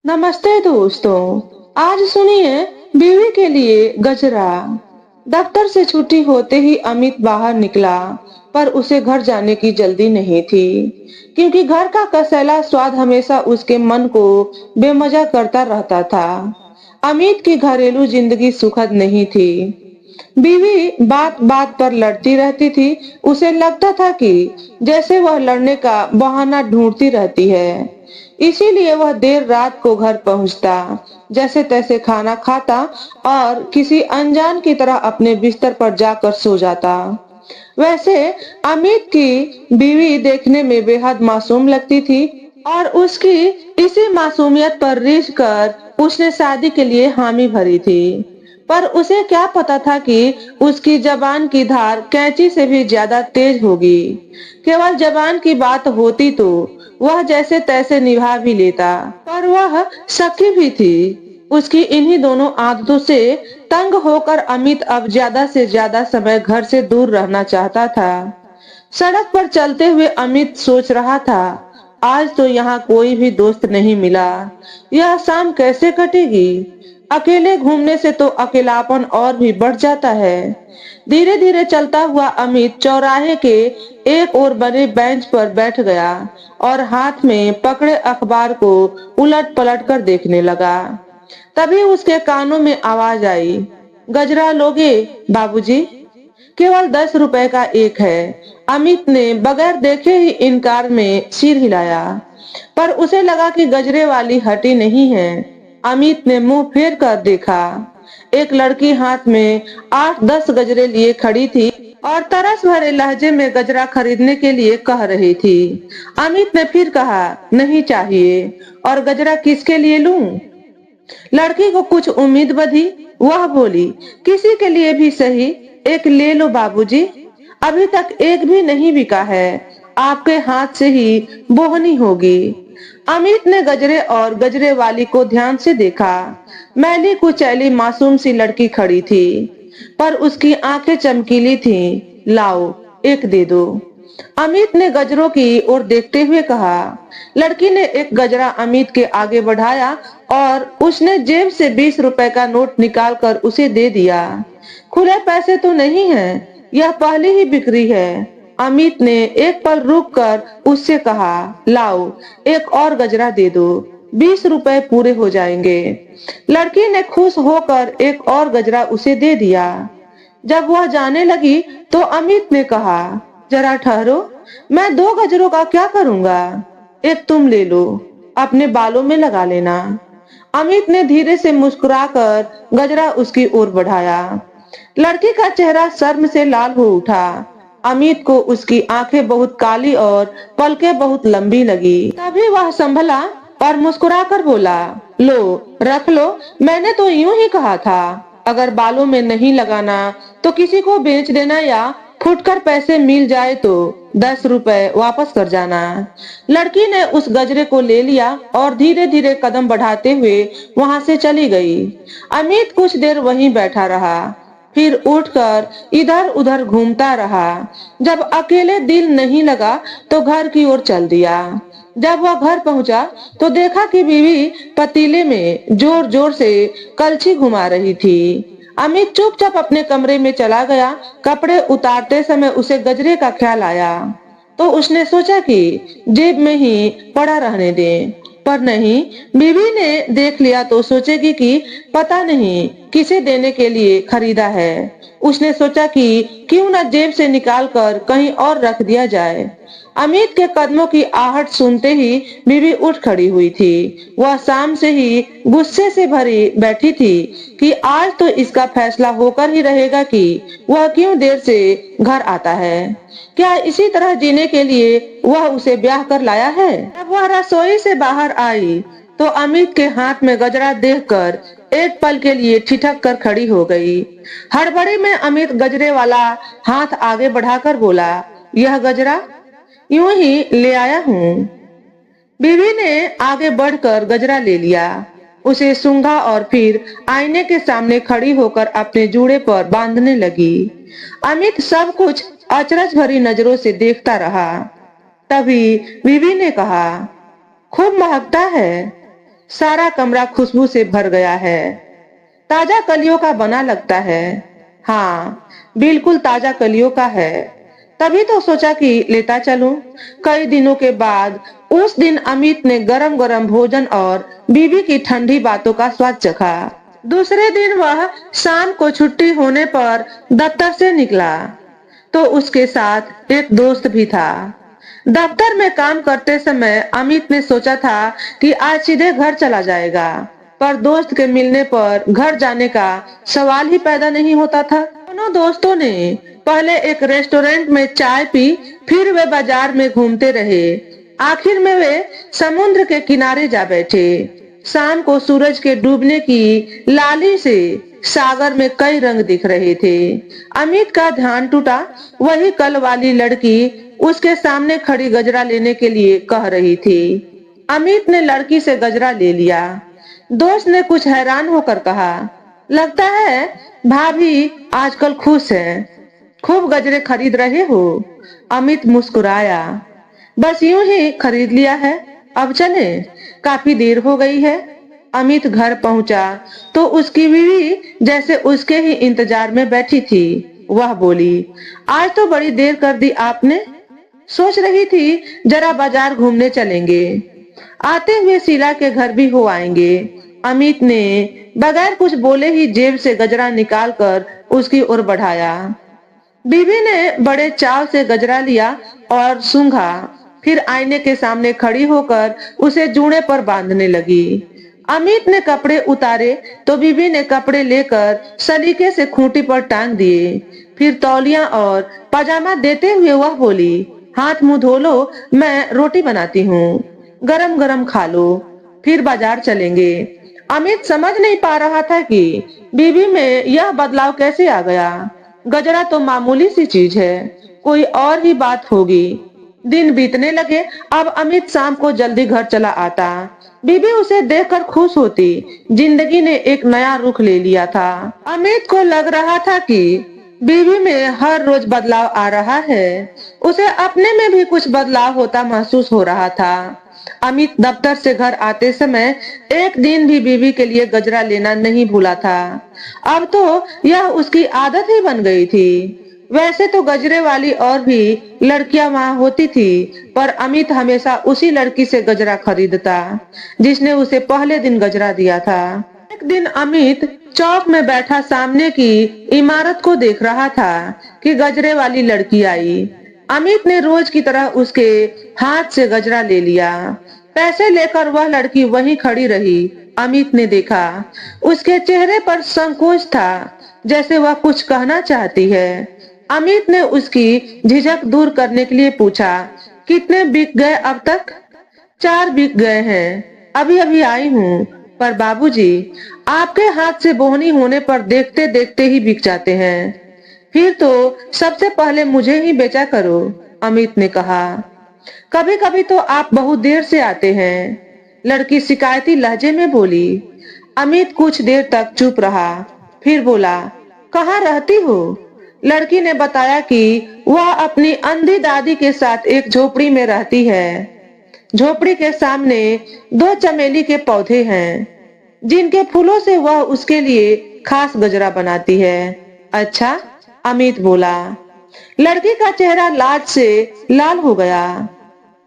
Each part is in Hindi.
नमस्ते दोस्तों। आज सुनिए बीवी के लिए गजरा। दफ्तर से छुट्टी होते ही अमित बाहर निकला, पर उसे घर जाने की जल्दी नहीं थी, क्योंकि घर का कसैला स्वाद हमेशा उसके मन को बेमजा करता रहता था। अमित की घरेलू जिंदगी सुखद नहीं थी। बीवी बात बात पर लड़ती रहती थी। उसे लगता था कि जैसे वह लड़ने का बहाना ढूंढती रहती है। इसीलिए वह देर रात को घर पहुंचता, जैसे तैसे खाना खाता और किसी अनजान की तरह अपने बिस्तर पर जाकर सो जाता। वैसे अमित की बीवी देखने में बेहद मासूम लगती थी, और उसकी इसी मासूमियत पर रीझ कर उसने शादी के लिए हामी भरी थी। पर उसे क्या पता था कि उसकी जबान की धार कैंची से भी ज्यादा तेज होगी। केवल जबान की बात होती तो वह जैसे तैसे निभा भी लेता, पर वह सखी भी थी। उसकी इन्हीं दोनों आदतों से तंग होकर अमित अब ज्यादा से ज्यादा समय घर से दूर रहना चाहता था। सड़क पर चलते हुए अमित सोच रहा था, आज तो यहाँ कोई भी दोस्त नहीं मिला। यह शाम कैसे कटेगी? अकेले घूमने से तो अकेलापन और भी बढ़ जाता है। धीरे धीरे चलता हुआ अमित चौराहे के एक ओर बने बेंच पर बैठ गया और हाथ में पकड़े अखबार को उलट पलट कर देखने लगा। तभी उसके कानों में आवाज आई, गजरा लोगे बाबूजी? केवल 10 रुपए का एक है। अमित ने बगैर देखे ही इनकार में सिर हिलाया, पर उसे लगा कि गजरे वाली हटी नहीं है। अमित ने मुंह फेर कर देखा। एक लड़की हाथ में 8-10 गजरे लिए खड़ी थी और तरस भरे लहजे में गजरा खरीदने के लिए कह रही थी। अमित ने फिर कहा, नहीं चाहिए। और गजरा किसके लिए लूं? लड़की को कुछ उम्मीद बंधी। वह बोली, किसी के लिए भी सही, एक ले लो बाबूजी। अभी तक एक भी नहीं बिका है, आपके हाथ से ही बोहनी होगी। अमित ने गजरे और गजरे वाली को ध्यान से देखा। मैली कुचैली मासूम सी लड़की खड़ी थी, पर उसकी आंखें चमकीली थीं। लाओ, एक दे दो। अमित ने गजरों की ओर देखते हुए कहा। लड़की ने एक गजरा अमित के आगे बढ़ाया और उसने जेब से 20 रुपए का नोट निकालकर उसे दे दिया। खुले पैसे तो नहीं है, यह पहली ही बिक्री है। अमित ने एक पल रुक कर उससे कहा, लाओ, एक और गजरा दे दो, 20 रुपए पूरे हो जाएंगे। लड़की ने खुश होकर एक और गजरा उसे दे दिया। जब वह जाने लगी तो अमित ने कहा, जरा ठहरो, मैं 2 गजरों का क्या करूंगा? एक तुम ले लो, अपने बालों में लगा लेना। अमित ने धीरे से मुस्कुराकर गजरा उसकी ओर बढ़ाया। लड़की का चेहरा शर्म से लाल हो उठा। अमित को उसकी आंखें बहुत काली और पलकें बहुत लंबी लगी। तभी वह संभला और मुस्कुराकर बोला, लो, रख लो, मैंने तो यूं ही कहा था। अगर बालों में नहीं लगाना तो किसी को बेच देना, या फुटकर पैसे मिल जाए तो 10 रुपए वापस कर जाना। लड़की ने उस गजरे को ले लिया और धीरे धीरे कदम बढ़ाते हुए वहां से चली गई। अमित कुछ देर वहीं बैठा रहा, फिर उठकर इधर उधर घूमता रहा। जब अकेले दिल नहीं लगा तो घर की ओर चल दिया। जब वह घर पहुंचा तो देखा कि बीवी पतीले में जोर जोर से कलछी घुमा रही थी। अमित चुपचाप अपने कमरे में चला गया। कपड़े उतारते समय उसे गजरे का ख्याल आया, तो उसने सोचा कि जेब में ही पड़ा रहने दें। पर नहीं, बीवी ने देख लिया तो सोचेगी कि पता नहीं किसे देने के लिए खरीदा है। उसने सोचा कि क्यों न जेब से निकालकर कहीं और रख दिया जाए। अमित के कदमों की आहट सुनते ही बीवी उठ खड़ी हुई थी। वह शाम से ही गुस्से से भरी बैठी थी कि आज तो इसका फैसला होकर ही रहेगा कि वह क्यों देर से घर आता है। क्या इसी तरह जीने के लिए वह उसे ब्याह कर लाया है? जब वह रसोई से बाहर आई तो अमित के हाथ में गजरा देखकर एक पल के लिए ठिठक कर खड़ी हो गई। हड़बड़ी में अमित गजरे वाला हाथ आगे बढ़ाकर बोला, यह गजरा यूं ही ले आया हूँ। बीवी ने आगे बढ़कर गजरा ले लिया, उसे सूंघा और फिर आईने के सामने खड़ी होकर अपने जूड़े पर बांधने लगी। अमित सब कुछ अचरज भरी नजरों से देखता रहा। तभी बीवी ने कहा, खूब महकता है। सारा कमरा खुशबू से भर गया है। ताजा कलियों का बना लगता है। हाँ, बिल्कुल ताजा कलियों का है। तभी तो सोचा कि लेता चलूं। कई दिनों के बाद उस दिन अमित ने गरम गरम भोजन और बीवी की ठंडी बातों का स्वाद चखा। दूसरे दिन वह शाम को छुट्टी होने पर दफ्तर से निकला, तो उसके साथ एक दोस्त भी था। दफ्तर में काम करते समय अमित ने सोचा था कि आज सीधे घर चला जाएगा, पर दोस्त के मिलने पर घर जाने का सवाल ही पैदा नहीं होता था। दोनों दोस्तों ने पहले एक रेस्टोरेंट में चाय पी, फिर वे बाजार में घूमते रहे। आखिर में वे समुद्र के किनारे जा बैठे। शाम को सूरज के डूबने की लाली से सागर में कई रंग दिख रहे थे। अमित का ध्यान टूटा। वही कल वाली लड़की उसके सामने खड़ी गजरा लेने के लिए कह रही थी। अमित ने लड़की से गजरा ले लिया। दोस्त ने कुछ हैरान होकर कहा, लगता है भाभी आजकल खुश है, खूब गजरे खरीद रहे हो। अमित मुस्कुराया, बस यूं ही खरीद लिया है, अब चले, काफी देर हो गई है। अमित घर पहुंचा तो उसकी बीवी जैसे उसके ही इंतजार में बैठी थी। वह बोली, आज तो बड़ी देर कर दी आपने। सोच रही थी जरा बाजार घूमने चलेंगे, आते हुए शीला के घर भी हो आएंगे। अमित ने बगैर कुछ बोले ही जेब से गजरा निकालकर उसकी ओर बढ़ाया। बीबी ने बड़े चाव से गजरा लिया और सूंघा, फिर आईने के सामने खड़ी होकर उसे जूड़े पर बांधने लगी। अमित ने कपड़े उतारे तो बीबी ने कपड़े लेकर सलीके से खूंटी पर टांग दिए। फिर तौलिया और पजामा देते हुए वह बोली, हाथ मुंह धो लो, मैं रोटी बनाती हूँ, गरम गरम खा लो, फिर बाजार चलेंगे। अमित समझ नहीं पा रहा था कि बीबी में यह बदलाव कैसे आ गया। गजरा तो मामूली सी चीज है, कोई और ही बात होगी। दिन बीतने लगे। अब अमित शाम को जल्दी घर चला आता। बीबी उसे देखकर खुश होती। जिंदगी ने एक नया रुख ले लिया था। अमित को लग रहा था कि बीवी में हर रोज बदलाव आ रहा है। उसे अपने में भी कुछ बदलाव होता महसूस हो रहा था। अमित दफ्तर से घर आते समय एक दिन भी बीवी के लिए गजरा लेना नहीं भूला था। अब तो यह उसकी आदत ही बन गई थी। वैसे तो गजरे वाली और भी लड़कियां वहां होती थी, पर अमित हमेशा उसी लड़की से गजरा खरीदता जिसने उसे पहले दिन गजरा दिया था। एक दिन अमित चौक में बैठा सामने की इमारत को देख रहा था कि गजरे वाली लड़की आई। अमित ने रोज की तरह उसके हाथ से गजरा ले लिया। पैसे लेकर वह लड़की वहीं खड़ी रही। अमित ने देखा उसके चेहरे पर संकोच था, जैसे वह कुछ कहना चाहती है। अमित ने उसकी झिझक दूर करने के लिए पूछा, कितने बिक गए अब तक? 4 बिक गए हैं, अभी अभी आई हूँ। पर बाबूजी, आपके हाथ से बोहनी होने पर देखते देखते ही बिक जाते हैं। फिर तो सबसे पहले मुझे ही बेचा करो, अमित ने कहा। कभी कभी तो आप बहुत देर से आते हैं, लड़की शिकायती लहजे में बोली। अमित कुछ देर तक चुप रहा, फिर बोला, कहाँ रहती हो? लड़की ने बताया कि वह अपनी अंधी दादी के साथ एक झोपड़ी में रहती है। झोपड़ी के सामने 2 चमेली के पौधे हैं, जिनके फूलों से वह उसके लिए खास गजरा बनाती है। अच्छा, अमित बोला। लड़की का चेहरा लाज से लाल हो गया।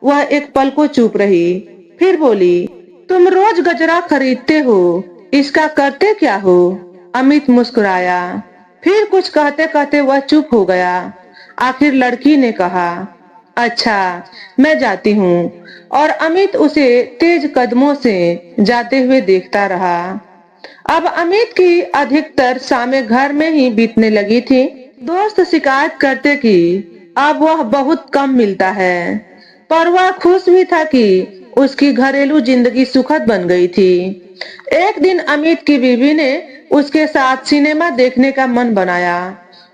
वह एक पल को चुप रही, फिर बोली, तुम रोज गजरा खरीदते हो, इसका करते क्या हो? अमित मुस्कुराया, फिर कुछ कहते कहते वह चुप हो गया। आखिर लड़की ने कहा, अच्छा, मैं जाती हूँ। और अमित उसे तेज कदमों से जाते हुए देखता रहा। अब अमित की अधिकतर शामें घर में ही बीतने लगी थी। दोस्त शिकायत करते कि अब वह बहुत कम मिलता है, पर वह खुश भी था कि उसकी घरेलू जिंदगी सुखद बन गई थी। एक दिन अमित की बीवी ने उसके साथ सिनेमा देखने का मन बनाया।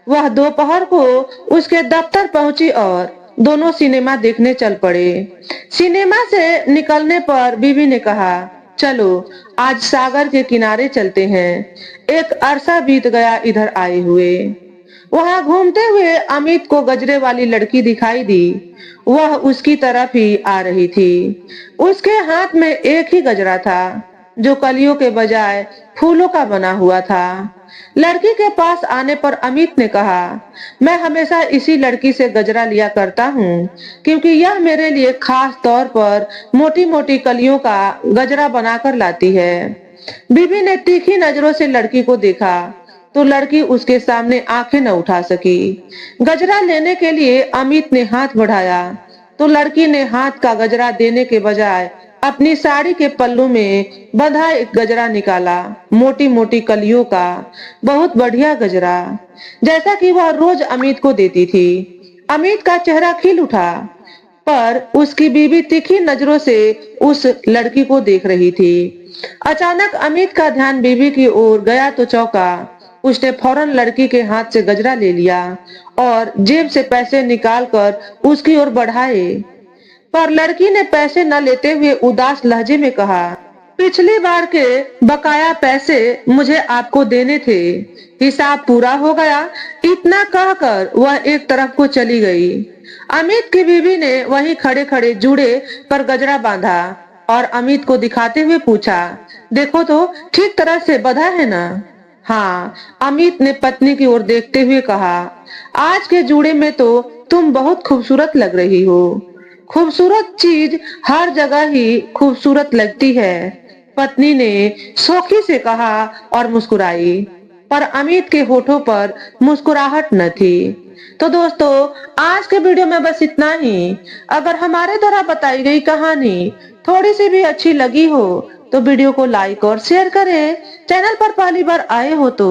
वह दोपहर को उसके दफ्तर पहुंची और दोनों सिनेमा देखने चल पड़े। सिनेमा से निकलने पर बीवी ने कहा, चलो आज सागर के किनारे चलते हैं। एक अरसा बीत गया इधर आए हुए। वहां घूमते हुए अमित को गजरे वाली लड़की दिखाई दी। वह उसकी तरफ ही आ रही थी। उसके हाथ में एक ही गजरा था। जो कलियों के बजाय फूलों का बना हुआ था। लड़की के पास आने पर अमित ने कहा, मैं हमेशा इसी लड़की से गजरा लिया करता हूँ, क्योंकि यह मेरे लिए खास तौर पर मोटी मोटी कलियों का गजरा बनाकर लाती है। बीबी ने तीखी नजरों से लड़की को देखा तो लड़की उसके सामने आंखें न उठा सकी। गजरा लेने के लिए अमित ने हाथ बढ़ाया तो लड़की ने हाथ का गजरा देने के बजाय अपनी साड़ी के पल्लू में बंधा एक गजरा निकाला, मोटी मोटी कलियों का, बहुत बढ़िया गजरा, जैसा कि वह रोज अमित को देती थी। अमित का चेहरा खिल उठा, पर उसकी बीवी तीखी नजरों से उस लड़की को देख रही थी। अचानक अमित का ध्यान बीवी की ओर गया तो चौंका। उसने फौरन लड़की के हाथ से गजरा ले लिया और जेब से पैसे निकालकर उसकी ओर बढ़ाए। पर लड़की ने पैसे न लेते हुए उदास लहजे में कहा, पिछली बार के बकाया पैसे मुझे आपको देने थे, हिसाब पूरा हो गया। इतना कहकर वह एक तरफ को चली गई। अमित की बीवी ने वहीं खड़े खड़े जूड़े पर गजरा बांधा और अमित को दिखाते हुए पूछा, देखो तो ठीक तरह से बंधा है ना? हाँ, अमित ने पत्नी की ओर देखते हुए कहा, आज के जूड़े में तो तुम बहुत खूबसूरत लग रही हो। खूबसूरत चीज हर जगह ही खूबसूरत लगती है, पत्नी ने शौकी से कहा और मुस्कुराई। पर अमित के होठों पर मुस्कुराहट न थी। तो दोस्तों, आज के वीडियो में बस इतना ही। अगर हमारे द्वारा बताई गई कहानी थोड़ी सी भी अच्छी लगी हो तो वीडियो को लाइक और शेयर करें। चैनल पर पहली बार आए हो तो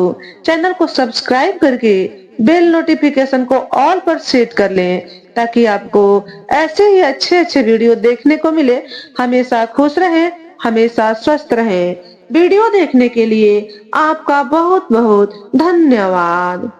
चैनल को सब्सक्राइब करके बेल नोटिफिकेशन को ऑल पर सेट कर लें, ताकि आपको ऐसे ही अच्छे अच्छे वीडियो देखने को मिले। हमेशा खुश रहें, हमेशा स्वस्थ रहें। वीडियो देखने के लिए आपका बहुत बहुत धन्यवाद।